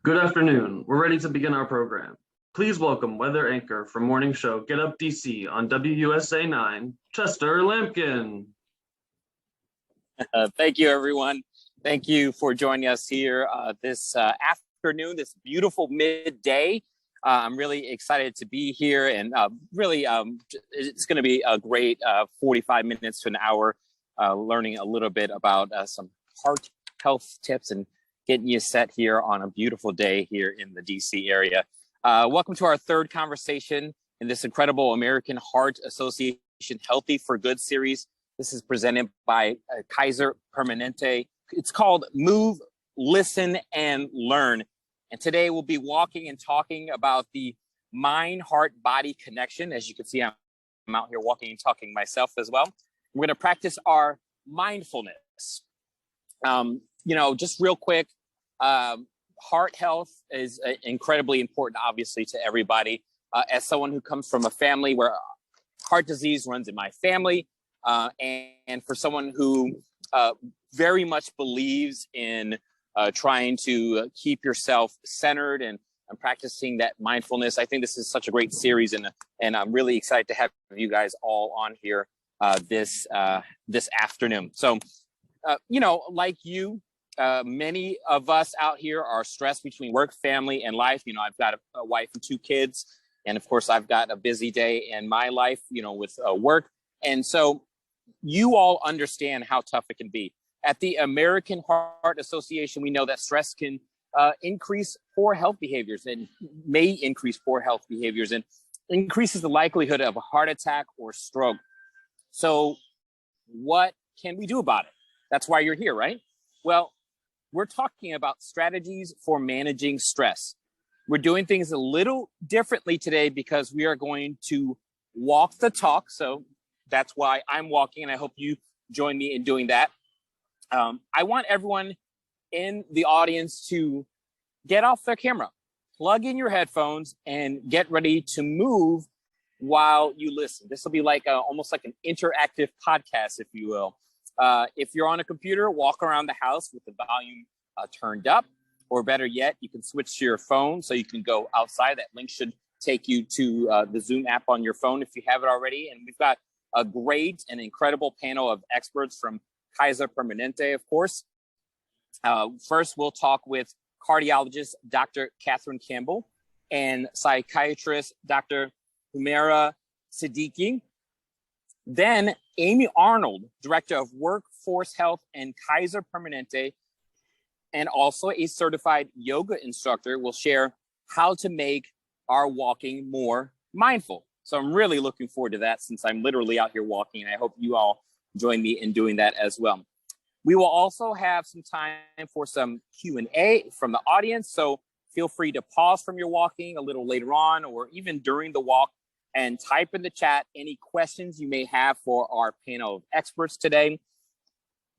Good afternoon. We're ready to begin our program. Please welcome weather anchor from morning show Get Up DC on WUSA 9, Chester Lampkin. Thank you, everyone. Thank you for joining us here this afternoon, this beautiful midday. I'm really excited to be here, and it's going to be a great 45 minutes to an hour learning a little bit about some heart health tips and getting you set here on a beautiful day here in the DC area. Welcome to our third conversation in this incredible American Heart Association Healthy for Good series. This is presented by Kaiser Permanente. It's called Move, Listen, and Learn. And today we'll be walking and talking about the mind-heart-body connection. As you can see, I'm out here walking and talking myself as well. We're going to practice our mindfulness. Just real quick, heart health is incredibly important, obviously, to everybody. As someone who comes from a family where heart disease runs in my family, and for someone who very much believes in trying to keep yourself centered and practicing that mindfulness, I think this is such a great series, and I'm really excited to have you guys all on here this afternoon. So, like you, many of us out here are stressed between work, family, and life. I've got a wife and 2 kids, and of course, I've got a busy day in my life, with work. And so you all understand how tough it can be. At the American Heart Association, we know that stress can increase poor health behaviors and may increase poor health behaviors and increases the likelihood of a heart attack or stroke. So what can we do about it? That's why you're here, right? Well, we're talking about strategies for managing stress. We're doing things a little differently today because we are going to walk the talk. So that's why I'm walking, and I hope you join me in doing that. I want everyone in the audience to get off their camera, plug in your headphones, and get ready to move while you listen. This will be like almost like an interactive podcast, if you will. If you're on a computer, walk around the house with the volume turned up, or better yet, you can switch to your phone so you can go outside. That link should take you to the Zoom app on your phone if you have it already. And we've got a great and incredible panel of experts from Kaiser Permanente, of course. First, we'll talk with cardiologist Dr. Campbell and psychiatrist Dr. Humaira Siddiqi. Then Amy Arnold, director of workforce health and Kaiser Permanente, and also a certified yoga instructor, will share how to make our walking more mindful. So I'm really looking forward to that, since I'm literally out here walking, and I hope you all join me in doing that as well. We will also have some time for some Q&A from the audience, so feel free to pause from your walking a little later on, or even during the walk, and type in the chat any questions you may have for our panel of experts today.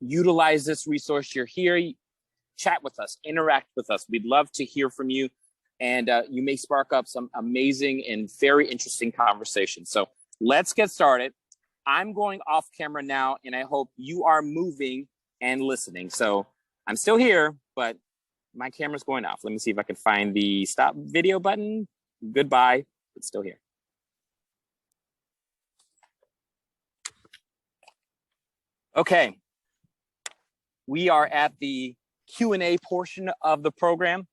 Utilize this resource. You're here, chat with us, interact with us. We'd love to hear from you, and you may spark up some amazing and very interesting conversations. So let's get started. I'm going off camera now, and I hope you are moving and listening. So I'm still here, but my camera's going off. Let me see if I can find the stop video button. Goodbye. It's still here. Okay. We are at the Q&A portion of the program.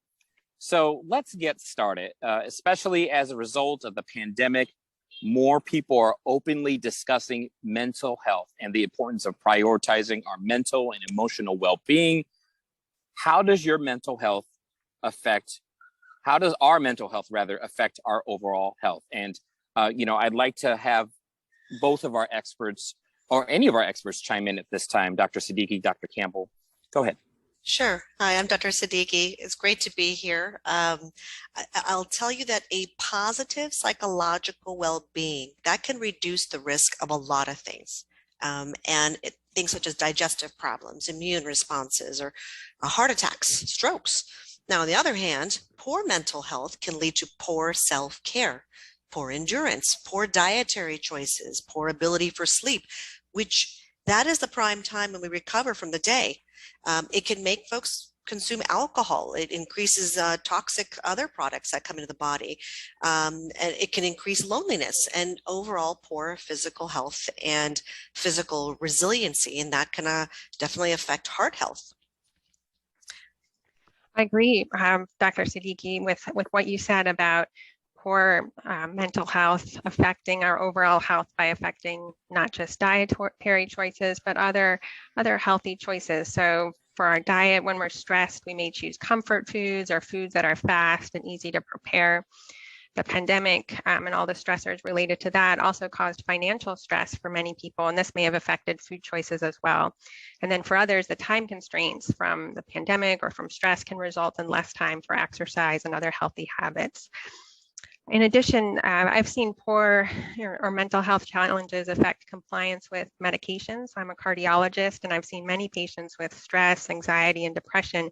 So let's get started, especially as a result of the pandemic. More people are openly discussing mental health and the importance of prioritizing our mental and emotional well-being. How does our mental health affect our overall health? And, I'd like to have both of our experts, or any of our experts, chime in at this time. Dr. Siddiqi, Dr. Campbell, go ahead. Sure. Hi, I'm Dr. Siddiqi. It's great to be here. I'll tell you that a positive psychological well-being, that can reduce the risk of a lot of things. Things such as digestive problems, immune responses, or heart attacks, strokes. Now, on the other hand, poor mental health can lead to poor self-care, poor endurance, poor dietary choices, poor ability for sleep, which that is the prime time when we recover from the day. It can make folks consume alcohol. It increases toxic other products that come into the body. And it can increase loneliness and overall poor physical health and physical resiliency. And that can definitely affect heart health. I agree, Dr. Siddiqi, with what you said about poor mental health affecting our overall health by affecting not just dietary choices, but other healthy choices. So for our diet, when we're stressed, we may choose comfort foods or foods that are fast and easy to prepare. The pandemic and all the stressors related to that also caused financial stress for many people, and this may have affected food choices as well. And then for others, the time constraints from the pandemic or from stress can result in less time for exercise and other healthy habits. In addition, I've seen poor or mental health challenges affect compliance with medications. I'm a cardiologist, and I've seen many patients with stress, anxiety, and depression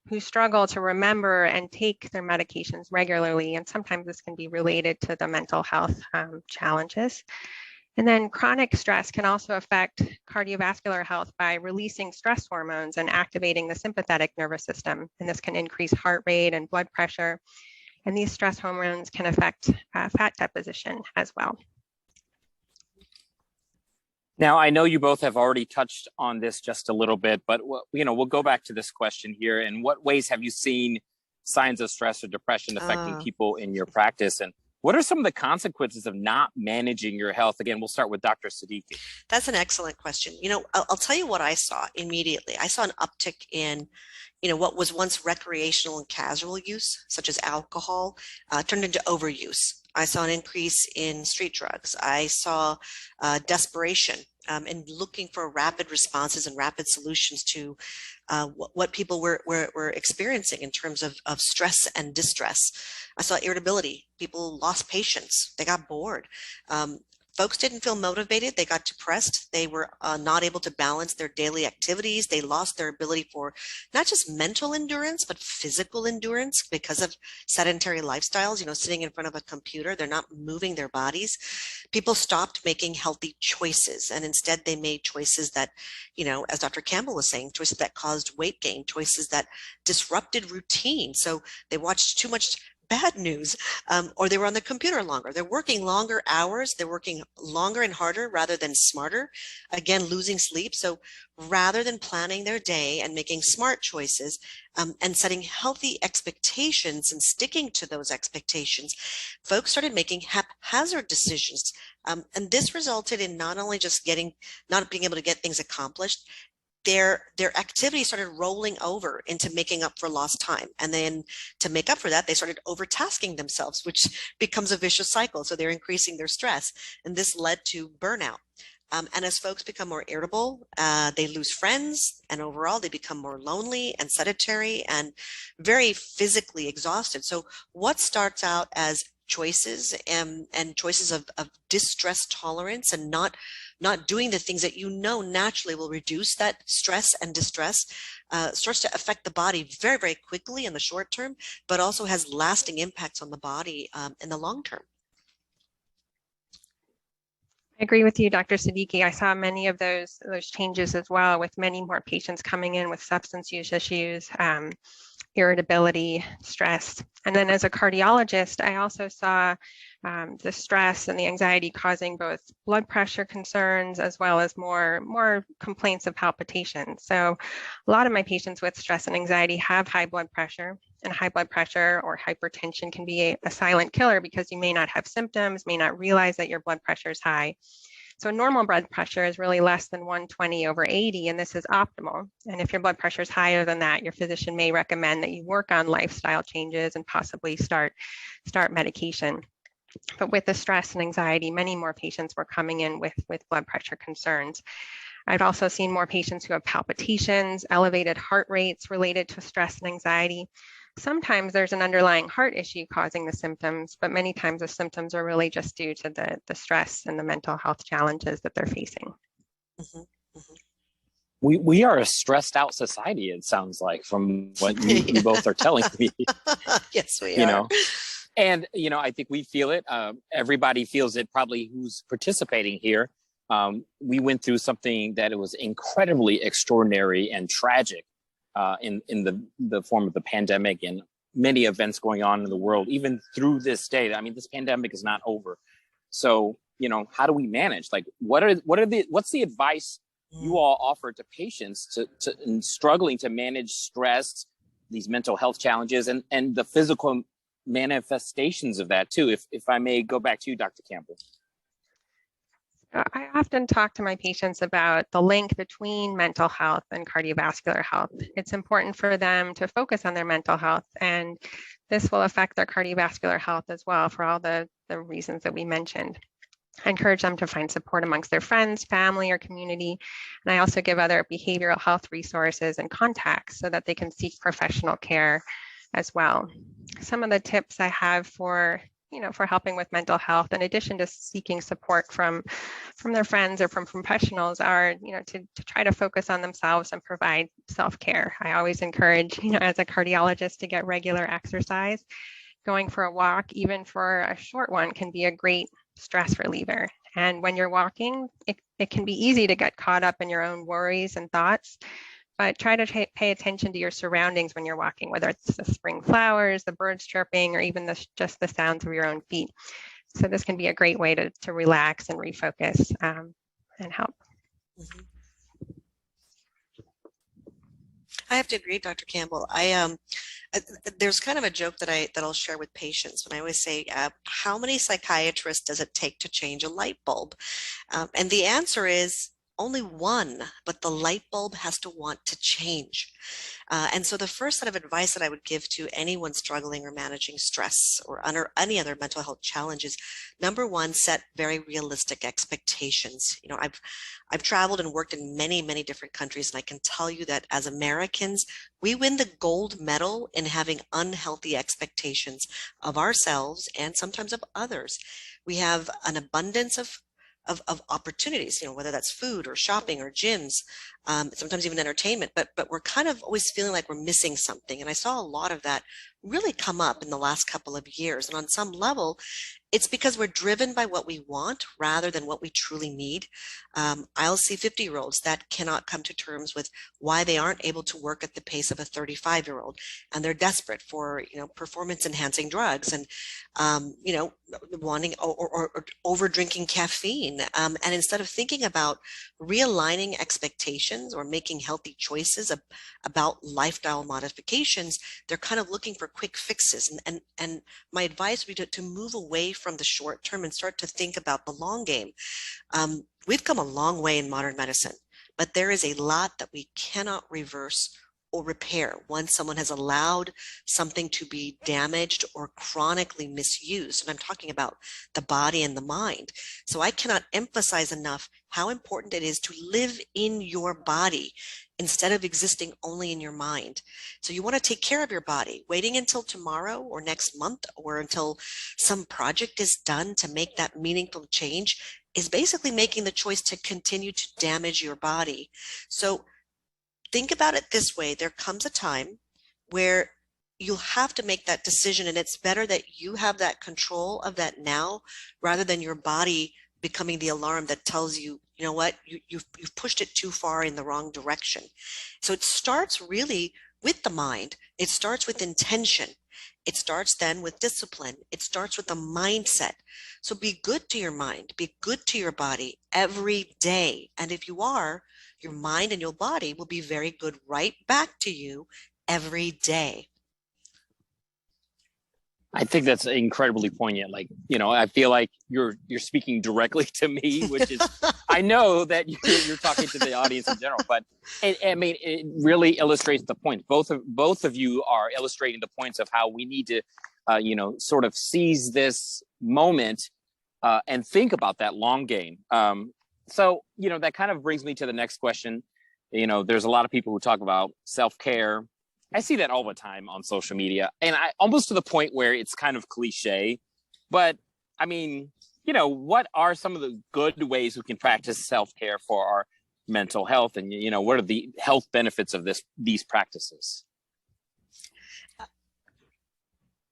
who struggle to remember and take their medications regularly. And sometimes this can be related to the mental health challenges. And then chronic stress can also affect cardiovascular health by releasing stress hormones and activating the sympathetic nervous system. And this can increase heart rate and blood pressure. And these stress hormones can affect fat deposition as well. Now, I know you both have already touched on this just a little bit, but we'll go back to this question here. In what ways have you seen signs of stress or depression affecting people in your practice? And what are some of the consequences of not managing your health? Again, we'll start with Dr. Siddiqi. That's an excellent question. I'll tell you what I saw immediately. I saw an uptick in what was once recreational and casual use, such as alcohol, turned into overuse. I saw an increase in street drugs. I saw desperation and looking for rapid responses and rapid solutions to what people were experiencing in terms of stress and distress. I saw irritability. People lost patience. They got bored. Folks didn't feel motivated. They got depressed. They were not able to balance their daily activities. They lost their ability for not just mental endurance, but physical endurance because of sedentary lifestyles, sitting in front of a computer. They're not moving their bodies. People stopped making healthy choices, and instead they made choices that, as Dr. Campbell was saying, choices that caused weight gain, choices that disrupted routine. So they watched too much bad news, or they were on the computer longer. They're working longer hours. They're working longer and harder rather than smarter. Again, losing sleep. So rather than planning their day and making smart choices and setting healthy expectations and sticking to those expectations, folks started making haphazard decisions. And this resulted in not only just not being able to get things accomplished, their activity started rolling over into making up for lost time. And then to make up for that, they started overtasking themselves, which becomes a vicious cycle. So they're increasing their stress. And this led to burnout. And as folks become more irritable, they lose friends, and overall they become more lonely and sedentary and very physically exhausted. So what starts out as choices and choices of distress tolerance and not doing the things that naturally will reduce that stress and distress starts to affect the body very, very quickly in the short term, but also has lasting impacts on the body in the long term. I agree with you, Dr. Siddiqi. I saw many of those changes as well, with many more patients coming in with substance use issues, irritability, stress. And then as a cardiologist, I also saw the stress and the anxiety causing both blood pressure concerns as well as more complaints of palpitations. So a lot of my patients with stress and anxiety have high blood pressure, and high blood pressure or hypertension can be a silent killer because you may not have symptoms, may not realize that your blood pressure is high. So normal blood pressure is really less than 120/80, and this is optimal. And if your blood pressure is higher than that, your physician may recommend that you work on lifestyle changes and possibly start medication. But with the stress and anxiety, many more patients were coming in with blood pressure concerns. I've also seen more patients who have palpitations, elevated heart rates related to stress and anxiety. Sometimes there's an underlying heart issue causing the symptoms, but many times the symptoms are really just due to the stress and the mental health challenges that they're facing. Mm-hmm. Mm-hmm. We are a stressed out society, it sounds like, from what you both are telling me. Yes, we are. And, I think we feel it. Everybody feels it, probably, who's participating here. We went through something that it was incredibly extraordinary and tragic in the form of the pandemic and many events going on in the world, even through this day. I mean, this pandemic is not over. So, how do we manage? Like, what's the advice you all offer to patients in struggling to manage stress, these mental health challenges, and the physical manifestations of that too? If I may go back to you, Dr. Campbell. I often talk to my patients about the link between mental health and cardiovascular health. It's important for them to focus on their mental health, and this will affect their cardiovascular health as well for all the reasons that we mentioned. I encourage them to find support amongst their friends, family, or community. And I also give other behavioral health resources and contacts so that they can seek professional care as well. Some of the tips I have for helping with mental health, in addition to seeking support from their friends or from professionals, are, to try to focus on themselves and provide self-care. I always encourage, as a cardiologist, to get regular exercise. Going for a walk, even for a short one, can be a great stress reliever. And when you're walking, it can be easy to get caught up in your own worries and thoughts. But try to pay attention to your surroundings when you're walking, whether it's the spring flowers, the birds chirping, or even just the sounds of your own feet. So this can be a great way to relax and refocus and help. Mm-hmm. I have to agree, Dr. Campbell. There's kind of a joke that I'll share with patients when I always say, how many psychiatrists does it take to change a light bulb? And the answer is only one, but the light bulb has to want to change. And so the first set of advice that I would give to anyone struggling or managing stress or under any other mental health challenges, number one, set very realistic expectations. I've traveled and worked in many, many different countries, and I can tell you that as Americans, we win the gold medal in having unhealthy expectations of ourselves and sometimes of others. We have an abundance of opportunities, whether that's food or shopping or gyms, sometimes even entertainment, but we're kind of always feeling like we're missing something. And I saw a lot of that really come up in the last couple of years. And on some level, it's because we're driven by what we want rather than what we truly need. I'll see 50-year-olds that cannot come to terms with why they aren't able to work at the pace of a 35-year-old, and they're desperate for performance-enhancing drugs and wanting or over drinking caffeine. And instead of thinking about realigning expectations or making healthy choices about lifestyle modifications, they're kind of looking for quick fixes. And my advice would be to move away from the short term and start to think about the long game. We've come a long way in modern medicine, but there is a lot that we cannot reverse or repair once someone has allowed something to be damaged or chronically misused. And I'm talking about the body and the mind. So I cannot emphasize enough how important it is to live in your body instead of existing only in your mind. So you want to take care of your body. Waiting until tomorrow or next month or until some project is done to make that meaningful change is basically making the choice to continue to damage your body. So think about it this way. There comes a time where you'll have to make that decision, and it's better that you have that control of that now rather than your body becoming the alarm that tells you, you know what, you've pushed it too far in the wrong direction. So it starts really with the mind. It starts with intention. It starts then with discipline. It starts with a mindset. So be good to your mind, be good to your body every day. And if you are, your mind and your body will be very good right back to you every day. I think that's incredibly poignant. I feel like you're speaking directly to me, which is, I know that you're talking to the audience in general, but it really illustrates the point. Both of you are illustrating the points of how we need to, sort of seize this moment and think about that long game. So, that kind of brings me to the next question. There's a lot of people who talk about self-care. I see that all the time on social media, and I almost to the point where it's kind of cliche, but I mean, what are some of the good ways we can practice self-care for our mental health? And, what are the health benefits of these practices?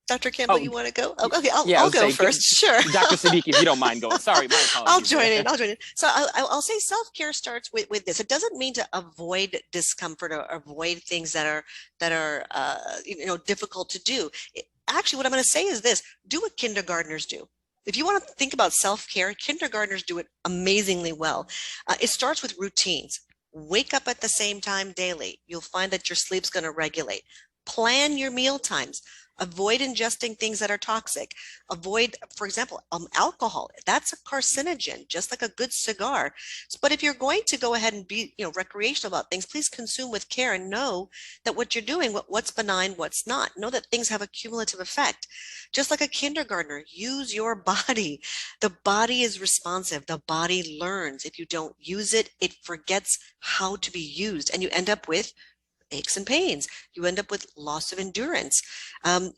Dr. Campbell, Oh, you want to go? Oh, okay, yeah, I I'll would go say, first. Sure. Dr. Siddiqui, if you don't mind going. Sorry, my apologies. I'll join in. So I'll say self-care starts with this. It doesn't mean to avoid discomfort or avoid things that are difficult to do. Actually, what I'm going to say is this: do what kindergartners do. If you want to think about self-care, kindergartners do it amazingly well. It starts with routines. Wake up at the same time daily. You'll find that your sleep's going to regulate. Plan your meal times. Avoid ingesting things that are toxic. Avoid, for example, alcohol. That's a carcinogen, just like a good cigar. But if you're going to go ahead and be, recreational about things, please consume with care and know that what you're doing, what's benign, what's not. Know that things have a cumulative effect. Just like a kindergartner, use your body. The body is responsive. The body learns. If you don't use it, it forgets how to be used, and you end up with aches and pains. You end up with loss of endurance.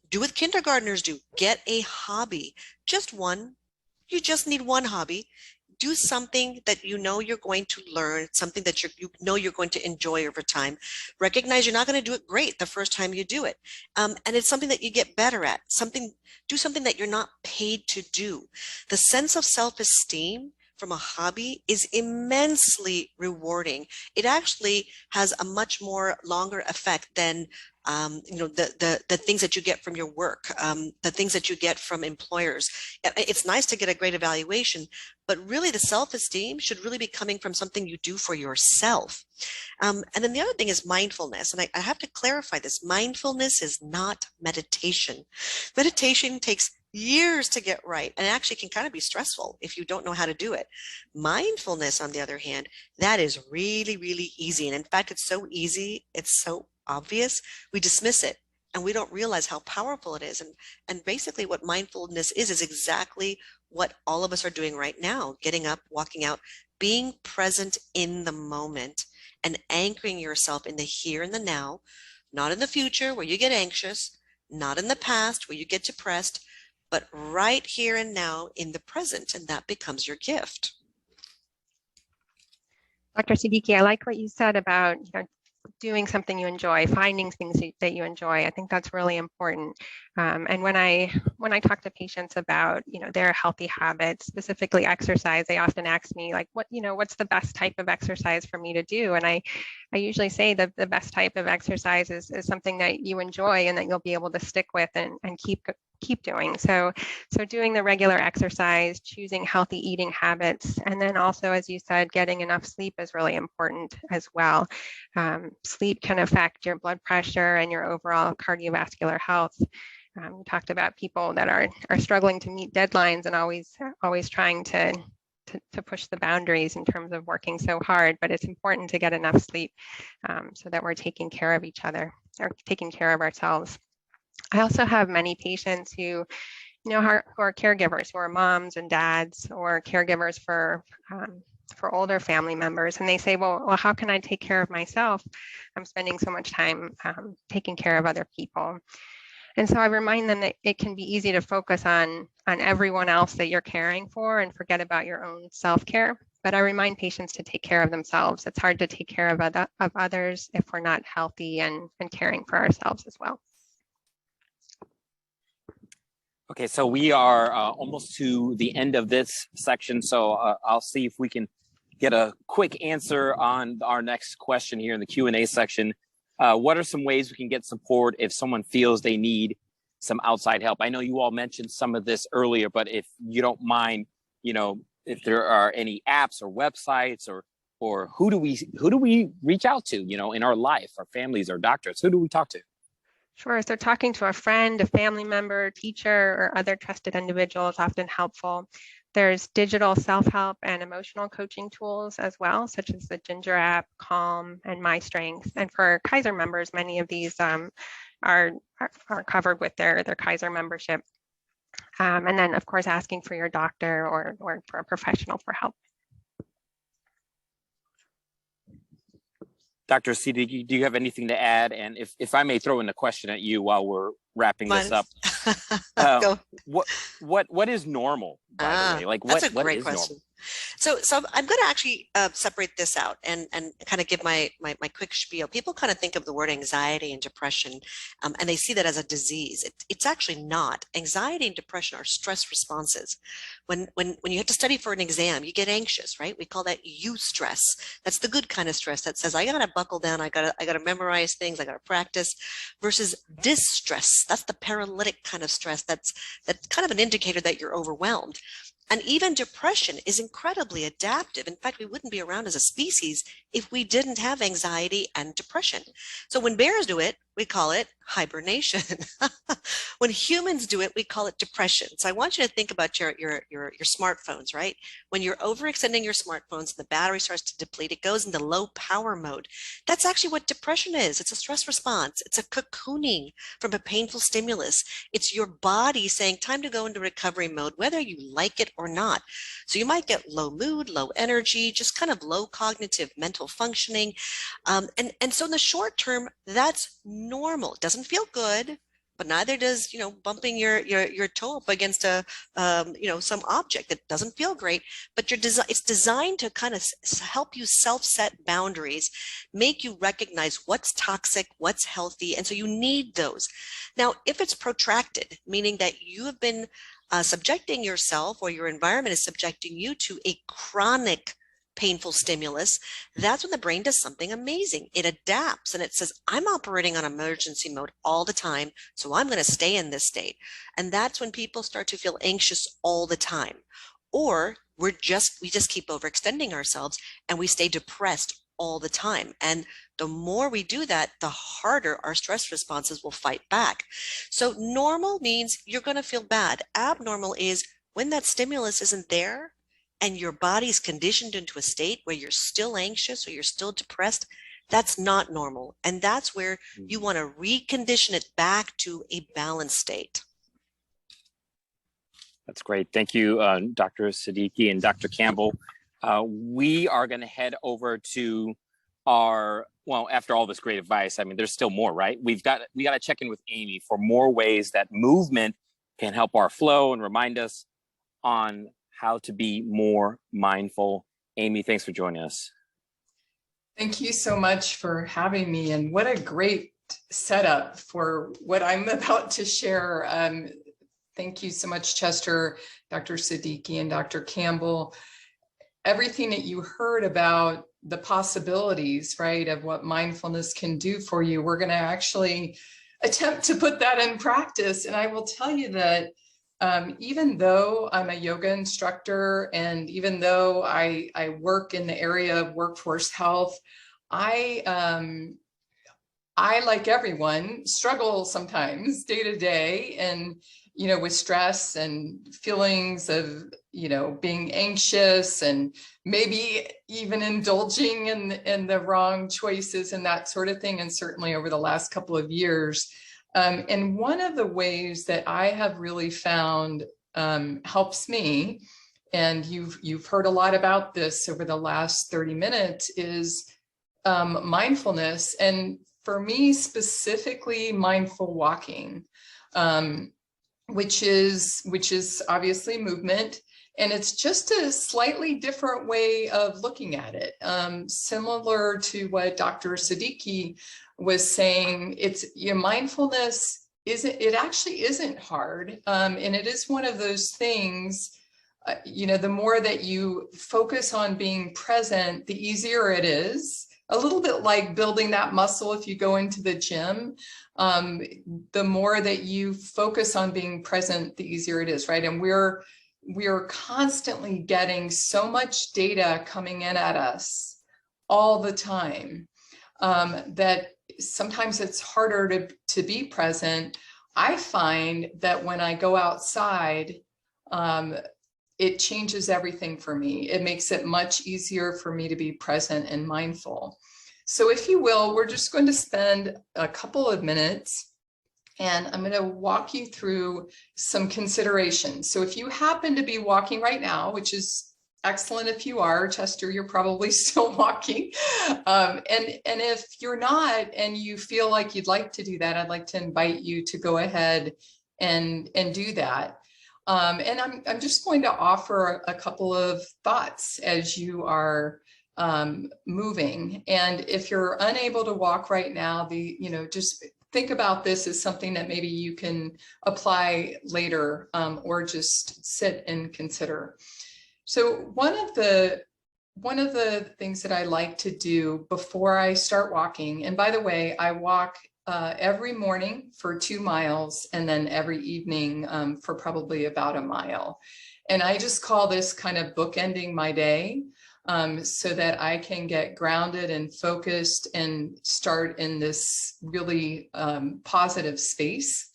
Do what kindergartners do. Get a hobby. Just one. You just need one hobby. Do something that you know you're going to learn, something that you know you're going to enjoy over time. Recognize you're not going to do it great the first time you do it. And it's something that you get better at. Do something that you're not paid to do. The sense of self-esteem from a hobby is immensely rewarding. It actually has a much more longer effect than the things that you get from your work, the things that you get from employers. It's nice to get a great evaluation, but really the self-esteem should really be coming from something you do for yourself. And then the other thing is mindfulness. And I have to clarify this. Mindfulness is not meditation. Meditation takes years to get right, and it actually can kind of be stressful if you don't know how to do it. Mindfulness, on the other hand, that is really, really easy. And in fact, it's so easy, it's so obvious, we dismiss it and we don't realize how powerful it is. And basically what mindfulness is exactly what all of us are doing right now: getting up, walking out, being present in the moment, and anchoring yourself in the here and the now, not in the future where you get anxious, not in the past where you get depressed, but right here and now in the present, and that becomes your gift. Dr. Siddiqui, I like what you said about doing something you enjoy, finding things that you enjoy. I think that's really important. And when I talk to patients about their healthy habits, specifically exercise, they often ask me like, what's the best type of exercise for me to do? And I usually say that the best type of exercise is something that you enjoy and that you'll be able to stick with and keep doing. So doing the regular exercise, choosing healthy eating habits, and then also, as you said, getting enough sleep is really important as well. Sleep can affect your blood pressure and your overall cardiovascular health. We talked about people that are struggling to meet deadlines and always trying to push the boundaries in terms of working so hard, but it's important to get enough sleep so that we're taking care of each other or taking care of ourselves. I also have many patients who are caregivers, who are moms and dads, or caregivers for older family members, and they say, well, how can I take care of myself? I'm spending so much time taking care of other people. And so I remind them that it can be easy to focus on everyone else that you're caring for and forget about your own self-care. But I remind patients to take care of themselves. It's hard to take care of others if we're not healthy and caring for ourselves as well. Okay, so we are almost to the end of this section. So I'll see if we can get a quick answer on our next question here in the Q&A section. What are some ways we can get support if someone feels they need some outside help? I know you all mentioned some of this earlier, but if you don't mind, if there are any apps or websites or who do we reach out to, in our life, our families, our doctors, who do we talk to? Sure. So talking to a friend, a family member, teacher, or other trusted individual is often helpful. There's digital self-help and emotional coaching tools as well, such as the Ginger app, Calm, and My Strength. And for Kaiser members, many of these are covered with their Kaiser membership. And then, of course, asking for your doctor or for a professional for help. Dr. Siddiqui, do you have anything to add? And if I may throw in a question at you while we're wrapping this up, Go. what is normal, by the way? Like, that's a what great is question. normal? So I'm going to actually separate this out and kind of give my quick spiel. People kind of think of the word anxiety and depression, and they see that as a disease. It's actually not. Anxiety and depression are stress responses. When you have to study for an exam, you get anxious, right? We call that eustress. That's the good kind of stress that says, I got to buckle down, I got to memorize things, I got to practice, versus distress. That's the paralytic kind of stress. That's kind of an indicator that you're overwhelmed. And even depression is incredibly adaptive. In fact, we wouldn't be around as a species if we didn't have anxiety and depression. So when bears do it, we call it hibernation. When humans do it, we call it depression. So I want you to think about your smartphones, right? When you're overextending your smartphones, the battery starts to deplete, it goes into low power mode. That's actually what depression is. It's a stress response. It's a cocooning from a painful stimulus. It's your body saying time to go into recovery mode, whether you like it or not. So you might get low mood, low energy, just kind of low cognitive mental functioning. And so in the short term, that's normal. It doesn't feel good, but neither does, bumping your toe up against some object. It doesn't feel great, but it's designed to kind of help you self-set boundaries, make you recognize what's toxic, what's healthy. And so you need those. Now, if it's protracted, meaning that you have been subjecting yourself or your environment is subjecting you to a chronic painful stimulus, that's when the brain does something amazing. It adapts and it says, I'm operating on emergency mode all the time, so I'm going to stay in this state. And that's when people start to feel anxious all the time. Or we just keep overextending ourselves and we stay depressed all the time. And the more we do that, the harder our stress responses will fight back. So normal means you're going to feel bad. Abnormal is when that stimulus isn't there and your body's conditioned into a state where you're still anxious or you're still depressed. That's not normal. And that's where you want to recondition it back to a balanced state. That's great. Thank you, Dr. Siddiqi and Dr. Campbell. We are going to head over to after all this great advice, I mean, there's still more, right? We got to check in with Amy for more ways that movement can help our flow and remind us on how to be more mindful. Amy, thanks for joining us. Thank you so much for having me, and what a great setup for what I'm about to share. Thank you so much, Chester, Dr. Siddiqi, and Dr. Campbell. Everything that you heard about the possibilities, right, of what mindfulness can do for you, we're going to actually attempt to put that in practice. And I will tell you that even though I'm a yoga instructor and even though I work in the area of workforce health, I, like everyone, struggle sometimes day to day and, with stress and feelings of, being anxious and maybe even indulging in the wrong choices and that sort of thing. And certainly over the last couple of years. And one of the ways that I have really found helps me, and you've heard a lot about this over the last 30 minutes, is mindfulness. And for me, specifically mindful walking, which is obviously movement. And it's just a slightly different way of looking at it. Similar to what Dr. Siddiqi was saying, mindfulness actually isn't hard. And it is one of those things, the more that you focus on being present, the easier it is. A little bit like building that muscle if you go into the gym. The more that you focus on being present, the easier it is, right? And we are constantly getting so much data coming in at us all the time that sometimes it's harder to be present. I find that when I go outside, it changes everything for me. It makes it much easier for me to be present and mindful. So if you will, we're just going to spend a couple of minutes and I'm going to walk you through some considerations. So if you happen to be walking right now, which is excellent if you are, Chester, you're probably still walking. And if you're not and you feel like you'd like to do that, I'd like to invite you to go ahead and do that. And I'm just going to offer a couple of thoughts as you are moving. And if you're unable to walk right now, just think about this as something that maybe you can apply later, or just sit and consider. So one of the things that I like to do before I start walking, and by the way, I walk every morning for 2 miles and then every evening for probably about 1 mile. And I just call this kind of bookending my day, so that I can get grounded and focused and start in this really positive space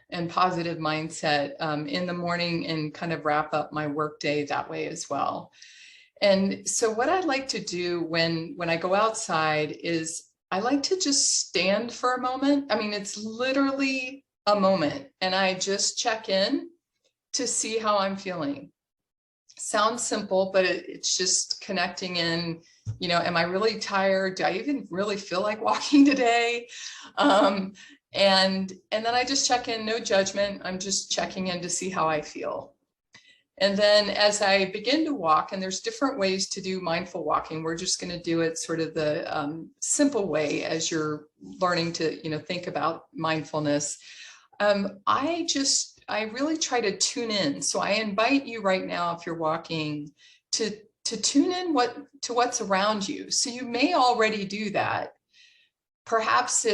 and positive mindset in the morning, and kind of wrap up my workday that way as well. And so what I like to do when I go outside is I like to just stand for a moment. I mean, it's literally a moment, and I just check in to see how I'm feeling. Sounds simple, but it's just connecting in, am I really tired? Do I even really feel like walking today? And then I just check in, no judgment. I'm just checking in to see how I feel. And then as I begin to walk, and there's different ways to do mindful walking, we're just going to do it sort of the simple way as you're learning to, think about mindfulness. I really try to tune in. So I invite you right now, if you're walking, to tune in to what's around you. So you may already do that. Perhaps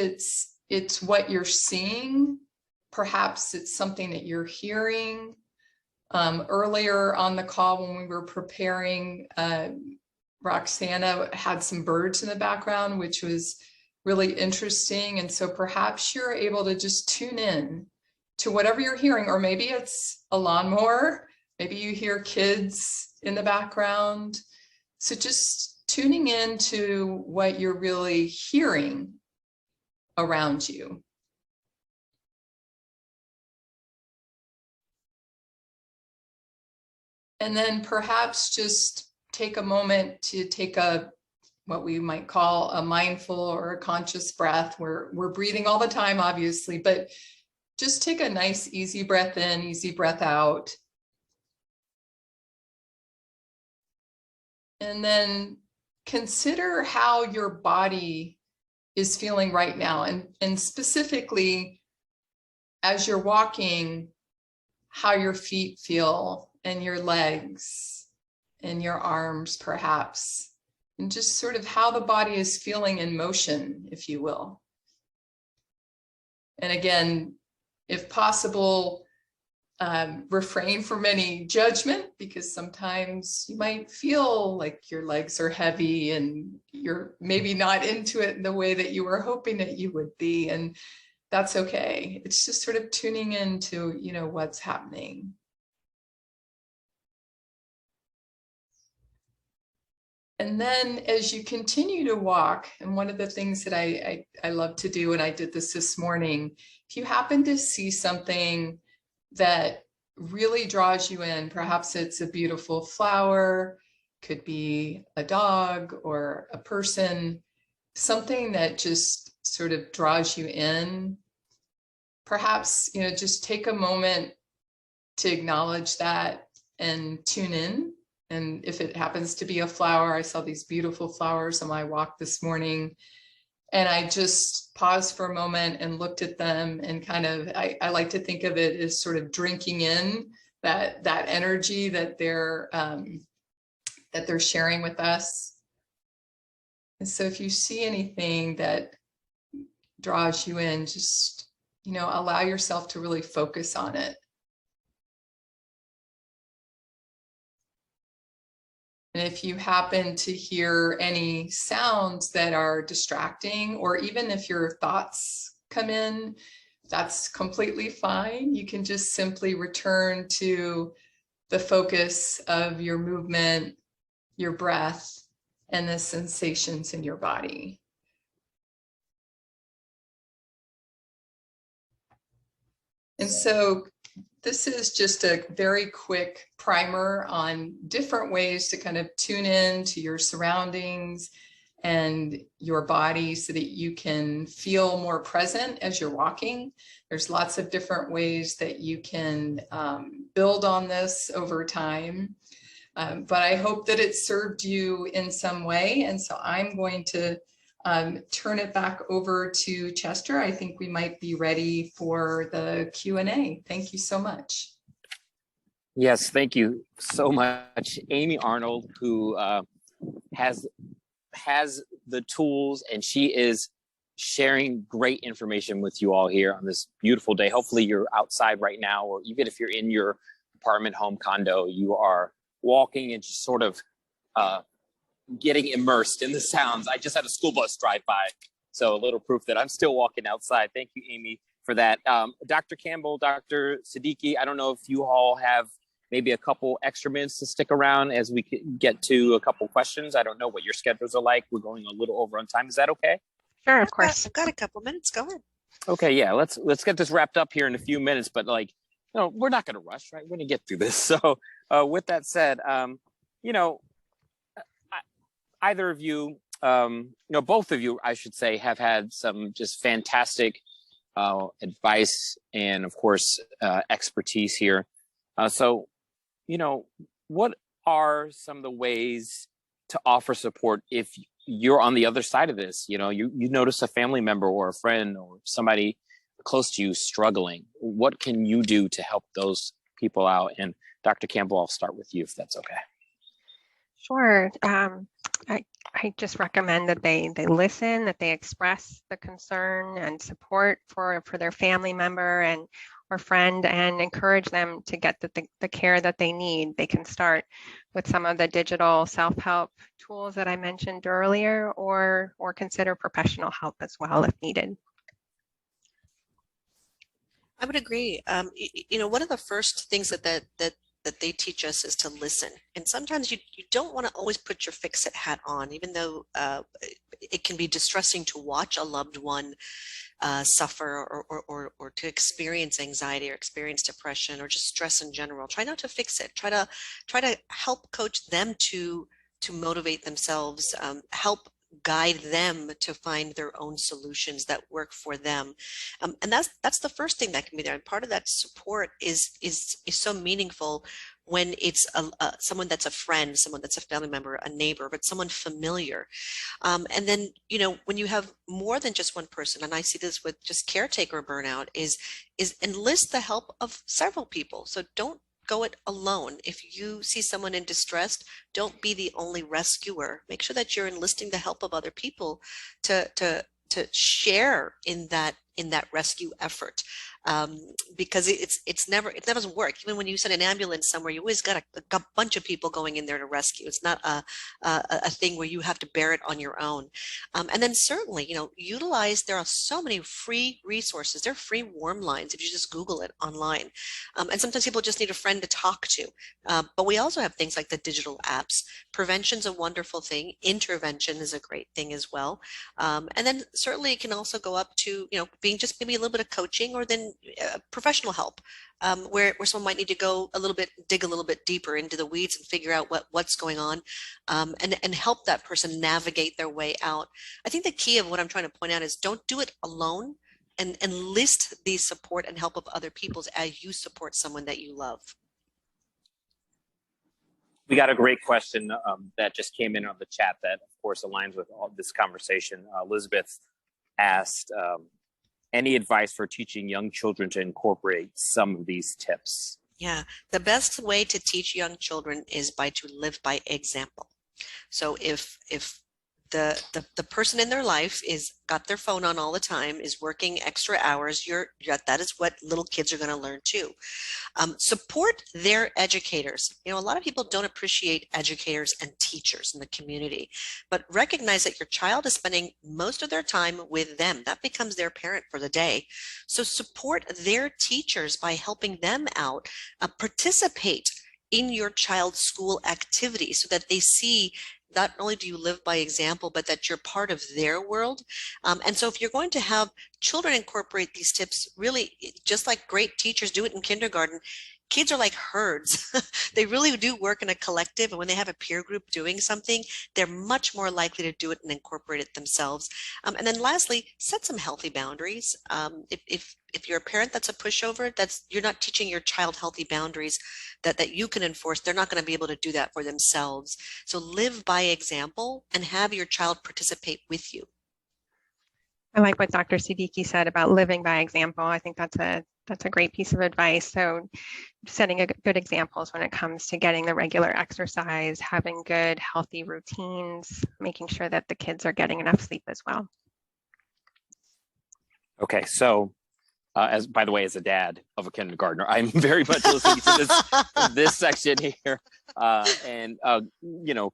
it's what you're seeing. Perhaps it's something that you're hearing. Earlier on the call when we were preparing, Roxana had some birds in the background, which was really interesting. And so perhaps you're able to just tune in to whatever you're hearing, or maybe it's a lawnmower, maybe you hear kids in the background. So just tuning in to what you're really hearing around you. And then perhaps just take a moment to take what we might call a mindful or a conscious breath. We're breathing all the time, obviously, but just take a nice, easy breath in, easy breath out. And then consider how your body is feeling right now. And specifically, as you're walking, how your feet feel, and your legs and your arms, perhaps, and just sort of how the body is feeling in motion, if you will. And again, if possible, refrain from any judgment, because sometimes you might feel like your legs are heavy and you're maybe not into it in the way that you were hoping that you would be. And that's okay. It's just sort of tuning into, what's happening. And then as you continue to walk, and one of the things that I love to do, and I did this morning, if you happen to see something that really draws you in, perhaps it's a beautiful flower, could be a dog or a person, something that just sort of draws you in, perhaps, just take a moment to acknowledge that and tune in. And if it happens to be a flower, I saw these beautiful flowers on my walk this morning, and I just paused for a moment and looked at them, and kind of, I like to think of it as sort of drinking in that energy that they're sharing with us. And so if you see anything that draws you in, just, allow yourself to really focus on it. And if you happen to hear any sounds that are distracting, or even if your thoughts come in, that's completely fine. You can just simply return to the focus of your movement, your breath, and the sensations in your body. And so this is just a very quick primer on different ways to kind of tune in to your surroundings and your body so that you can feel more present as you're walking. There's lots of different ways that you can build on this over time. But I hope that it served you in some way. And so I'm going to turn it back over to Chester. I think we might be ready for the Q&A. Thank you so much. Yes, thank you so much, Amy Arnold, who has the tools, and she is sharing great information with you all here on this beautiful day. Hopefully you're outside right now, or even if you're in your apartment, home, condo, you are walking and just sort of getting immersed in the sounds. I just had a school bus drive by, so a little proof that I'm still walking outside. Thank you, Amy, for that. Dr. Campbell, Dr. Siddiqi, I don't know if you all have maybe a couple extra minutes to stick around as we get to a couple questions. I don't know what your schedules are like. We're going a little over on time. Is that okay? Sure, of course. I've got a couple minutes. Go ahead. Okay, yeah, let's get this wrapped up here in a few minutes, but like, we're not going to rush, right? We're going to get through this. So with that said, either of you, both of you, I should say, have had some just fantastic advice and, of course, expertise here. So, what are some of the ways to offer support if you're on the other side of this? You notice a family member or a friend or somebody close to you struggling. What can you do to help those people out? And Dr. Campbell, I'll start with you if that's okay. Sure. I just recommend that they listen, that they express the concern and support for their family member or friend, and encourage them to get the care that they need. They can start with some of the digital self-help tools that I mentioned earlier, or consider professional help as well if needed. I would agree. One of the first things that they teach us is to listen. And sometimes you don't want to always put your fix-it hat on, even though it can be distressing to watch a loved one suffer or to experience anxiety or experience depression or just stress in general. Try not to fix it. Try to help coach them to motivate themselves, help guide them to find their own solutions that work for them. And that's the first thing that can be there. And part of that support is so meaningful when it's someone that's a friend, someone that's a family member, a neighbor, but someone familiar. And then, when you have more than just one person, and I see this with just caretaker burnout, is enlist the help of several people. So don't go it alone. If you see someone in distress, don't be the only rescuer. Make sure that you're enlisting the help of other people to share in that rescue effort, because it doesn't work. Even when you send an ambulance somewhere, you always got a bunch of people going in there to rescue. It's not a thing where you have to bear it on your own. And then certainly, there are so many free resources. There are free warm lines if you just Google it online. And sometimes people just need a friend to talk to. But we also have things like the digital apps. Prevention's a wonderful thing. Intervention is a great thing as well. And then certainly it can also go up to, being just maybe a little bit of coaching, or then professional help, where someone might need to dig a little bit deeper into the weeds and figure out what's going on, and help that person navigate their way out. I think the key of what I'm trying to point out is don't do it alone, and enlist the support and help of other people as you support someone that you love. We got a great question that just came in on the chat that, of course, aligns with all this conversation. Elizabeth asked, any advice for teaching young children to incorporate some of these tips? Yeah, the best way to teach young children is to live by example. So if the person in their life got their phone on all the time, is working extra hours, that is what little kids are going to learn too. Support their educators. A lot of people don't appreciate educators and teachers in the community, but recognize that your child is spending most of their time with them. That becomes their parent for the day. So support their teachers by helping them out, participate in your child's school activities so that they see not only do you live by example, but that you're part of their world. And so if you're going to have children incorporate these tips, really, just like great teachers do it in kindergarten, kids are like herds. They really do work in a collective. And when they have a peer group doing something, they're much more likely to do it and incorporate it themselves. And then lastly, set some healthy boundaries. If you're a parent that's a pushover, you're not teaching your child healthy boundaries that you can enforce. They're not going to be able to do that for themselves. So live by example and have your child participate with you. I like what Dr. Siddiqi said about living by example. I think that's a great piece of advice. So setting good examples when it comes to getting the regular exercise, having good, healthy routines, making sure that the kids are getting enough sleep as well. Okay, so as by the way, as a dad of a kindergartner, I'm very much listening to this section here, and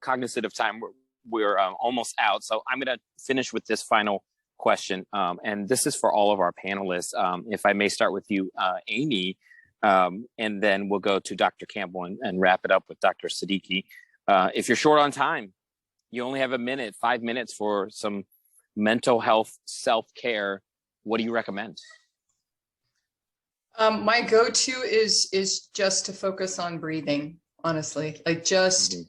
cognizant of time, we're almost out. So I'm going to finish with this final question, and this is for all of our panelists. If I may start with you, Amy, and then we'll go to Dr. Campbell and wrap it up with Dr. Siddiqi. If you're short on time, you only have 5 minutes for some mental health self-care. What do you recommend? My go-to is just to focus on breathing, honestly. Like just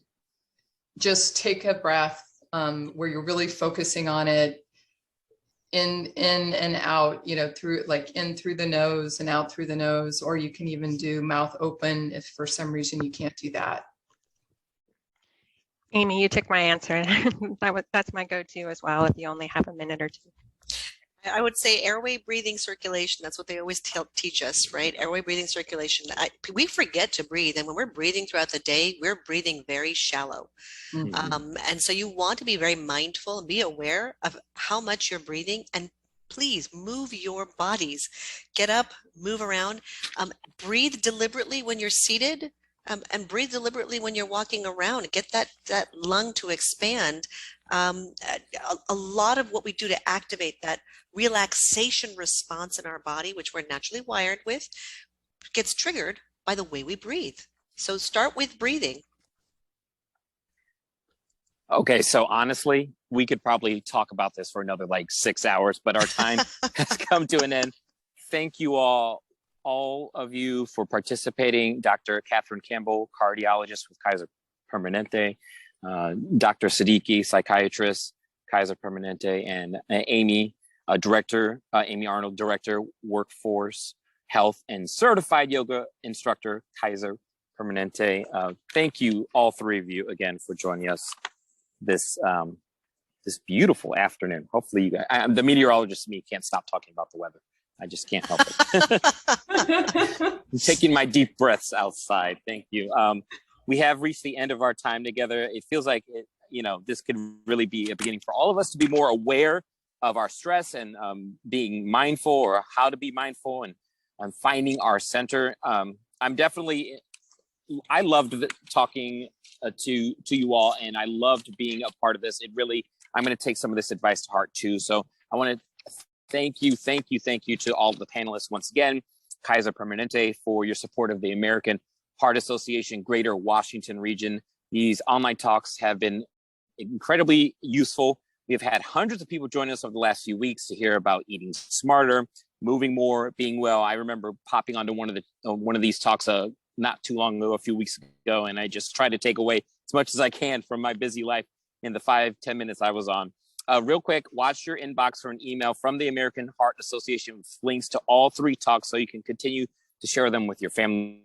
take a breath where you're really focusing on it, in and out, through in through the nose and out through the nose, or you can even do mouth open if for some reason you can't do that. Amy, you took my answer. That's my go-to as well, if you only have a minute or two. I would say airway, breathing, circulation. That's what they always teach us, right? Airway, breathing, circulation. We forget to breathe. And when we're breathing throughout the day, we're breathing very shallow. Mm-hmm. And so you want to be very mindful and be aware of how much you're breathing. And please move your bodies. Get up, move around. Breathe deliberately when you're seated. And breathe deliberately when you're walking around. Get that lung to expand. A lot of what we do to activate that relaxation response in our body, which we're naturally wired with, gets triggered by the way we breathe. So start with breathing. Okay, so honestly, we could probably talk about this for another 6 hours, but our time has come to an end. Thank you all of you for participating. Dr. Catherine Campbell, cardiologist with Kaiser Permanente, Dr. Siddiqi, psychiatrist, Kaiser Permanente, and Amy, Amy Arnold, director, workforce health and certified yoga instructor, Kaiser Permanente. Thank you, all three of you, again, for joining us this beautiful afternoon. Hopefully, you guys, the meteorologist in me can't stop talking about the weather. I just can't help it. I'm taking my deep breaths outside. Thank you. We have reached the end of our time together. It feels like this could really be a beginning for all of us to be more aware of our stress and being mindful, or how to be mindful, and finding our center. I loved talking to you all, and I loved being a part of this. I'm going to take some of this advice to heart too. So I want to thank you to all the panelists once again. Kaiser Permanente, for your support of the American Heart Association Greater Washington region. These online talks have been incredibly useful. We've had hundreds of people join us over the last few weeks to hear about eating smarter, moving more, being well. I remember popping onto one of these talks not too long ago, a few weeks ago, and I just try to take away as much as I can from my busy life in the 5-10 minutes I was on. Real quick, watch your inbox for an email from the American Heart Association with links to all three talks so you can continue to share them with your family.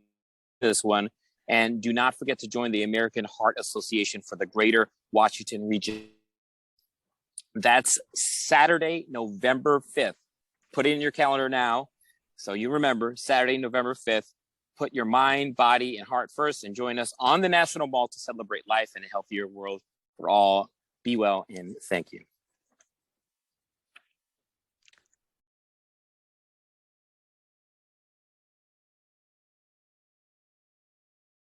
This one. And do not forget to join the American Heart Association for the Greater Washington region. That's Saturday, November 5th. Put it in your calendar now so you remember, Saturday, November 5th. Put your mind, body, and heart first and join us on the National Mall to celebrate life and a healthier world for all. Be well and thank you.